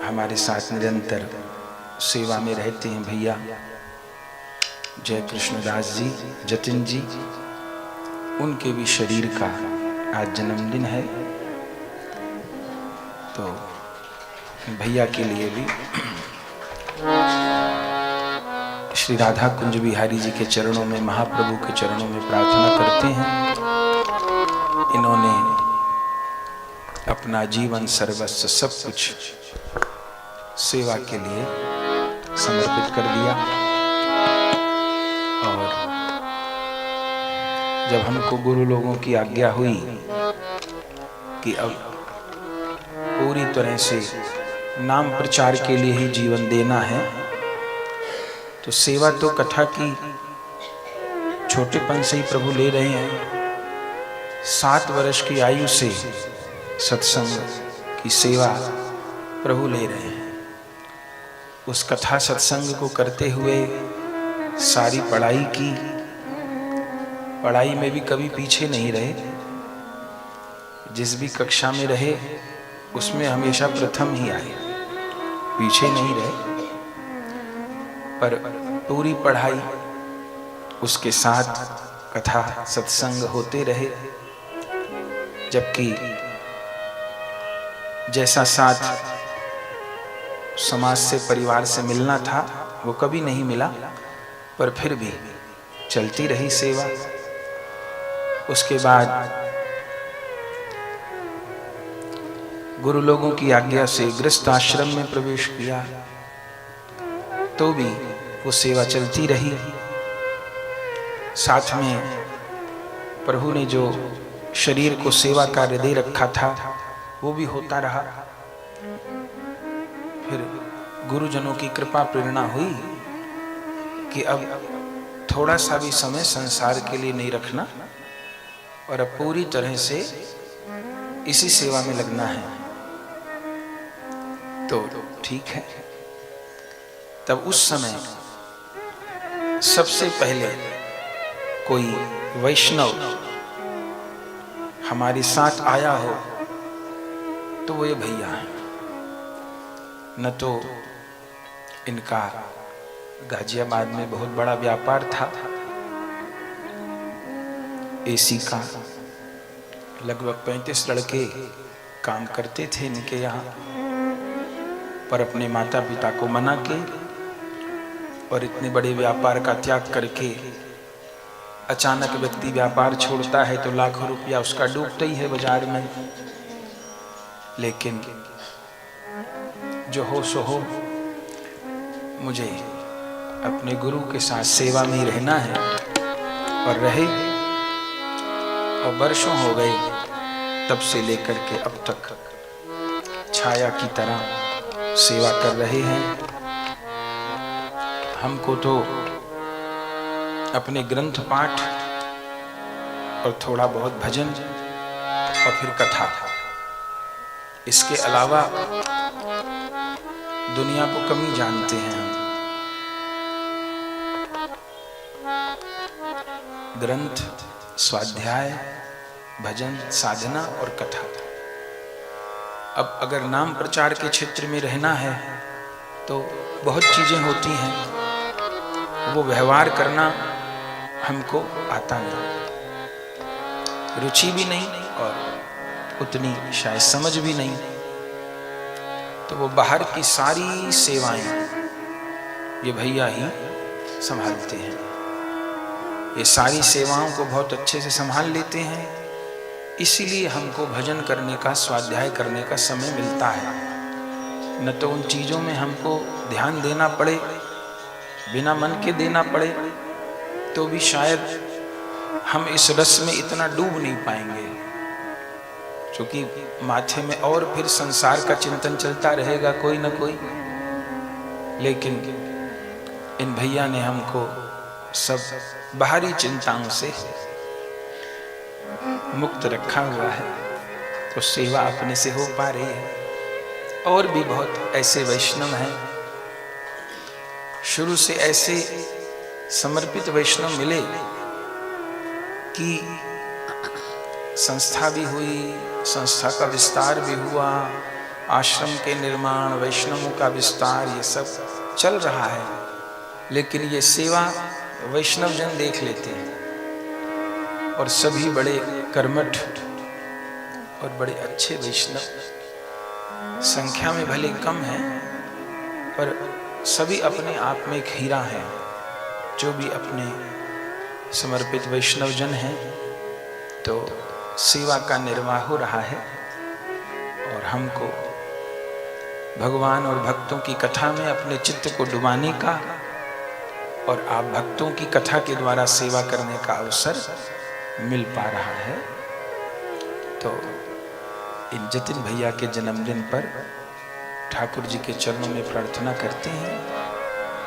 हमारे साथ निरंतर सेवा में रहते हैं भैया जय कृष्णदास जी, जतिन जी, उनके भी शरीर का आज जन्मदिन है। तो भैया के लिए भी श्री राधा कुंज बिहारी जी के चरणों में, महाप्रभु के चरणों में प्रार्थना करते हैं। इन्होंने अपना जीवन सर्वस्व सब कुछ सेवा के लिए समर्पित कर दिया। और जब हमको गुरु लोगों की आज्ञा हुई कि अब पूरी तरह से नाम प्रचार के लिए ही जीवन देना है, तो सेवा तो कथा की छोटेपन से ही प्रभु ले रहे हैं। 7 वर्ष की आयु से सत्संग की सेवा प्रभु ले रहे हैं। उस कथा सत्संग को करते हुए सारी पढ़ाई की, पढ़ाई में भी कभी पीछे नहीं रहे। जिस भी कक्षा में रहे उसमें हमेशा प्रथम ही आए, पीछे नहीं रहे। पर पूरी पढ़ाई उसके साथ कथा सत्संग होते रहे। जबकि जैसा साथ समाज से, परिवार से मिलना था वो कभी नहीं मिला, पर फिर भी चलती रही सेवा। उसके बाद गुरु लोगों की आज्ञा से गृहस्थ आश्रम में प्रवेश किया, तो भी वो सेवा चलती रही। साथ में प्रभु ने जो शरीर को सेवा कार्य दे रखा था वो भी होता रहा। फिर गुरुजनों की कृपा प्रेरणा हुई कि अब थोड़ा सा भी समय संसार के लिए नहीं रखना और अब पूरी तरह से इसी सेवा में लगना है। तो ठीक है। तब उस समय सबसे पहले कोई वैष्णव हमारे साथ आया हो तो वो ये भैया है। न तो इनका गाजियाबाद में बहुत बड़ा व्यापार था, एसी का, लगभग 35 लड़के काम करते थे इनके यहाँ। पर अपने माता पिता को मना के और इतने बड़े व्यापार का त्याग करके अचानक व्यक्ति व्यापार छोड़ता है तो लाखों रुपया उसका डूबता ही है बाजार में। लेकिन जो हो सो हो, मुझे अपने गुरु के साथ सेवा में ही रहना है। और रहे, और वर्षों हो गए तब से लेकर के अब तक छाया की तरह सेवा कर रहे हैं। हमको तो अपने ग्रंथ पाठ और थोड़ा बहुत भजन और फिर कथा, इसके अलावा दुनिया को कम ही जानते हैं हम। ग्रंथ, स्वाध्याय, भजन, साधना और कथा। अब अगर नाम प्रचार के क्षेत्र में रहना है तो बहुत चीजें होती हैं, वो व्यवहार करना हमको आता नहीं, रुचि भी नहीं और उतनी शायद समझ भी नहीं। तो वो बाहर की सारी सेवाएं ये भैया ही संभालते हैं। ये सारी सेवाओं को बहुत अच्छे से संभाल लेते हैं। इसीलिए हमको भजन करने का, स्वाध्याय करने का समय मिलता है। न तो उन चीज़ों में हमको ध्यान देना पड़े, बिना मन के देना पड़े, तो भी शायद हम इस रस में इतना डूब नहीं पाएंगे, क्योंकि माथे में और फिर संसार का चिंतन चलता रहेगा कोई न कोई। लेकिन इन भैया ने हमको सब बाहरी चिंताओं से मुक्त रखा हुआ है, तो सेवा अपने से हो पा रही है। और भी बहुत ऐसे वैष्णव हैं, शुरू से ऐसे समर्पित वैष्णव मिले कि संस्था भी हुई, संस्था का विस्तार भी हुआ, आश्रम के निर्माण, वैष्णवों का विस्तार, ये सब चल रहा है, लेकिन ये सेवा वैष्णव जन देख लेते हैं और सभी बड़े कर्मठ और बड़े अच्छे वैष्णव, संख्या में भले कम हैं पर सभी अपने आप में एक हीरा है। जो भी अपने समर्पित वैष्णव जन हैं तो सेवा का निर्वाह हो रहा है और हमको भगवान और भक्तों की कथा में अपने चित्त को डुबाने का और आप भक्तों की कथा के द्वारा सेवा करने का अवसर मिल पा रहा है। तो इन जतिन भैया के जन्मदिन पर ठाकुर जी के चरणों में प्रार्थना करते हैं,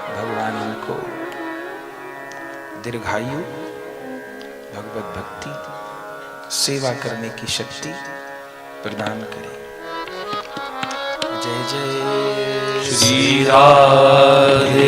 भगवान उनको दीर्घायु, भगवत भक्ति, सेवा करने की शक्ति प्रदान करें। जय जय श्री राधे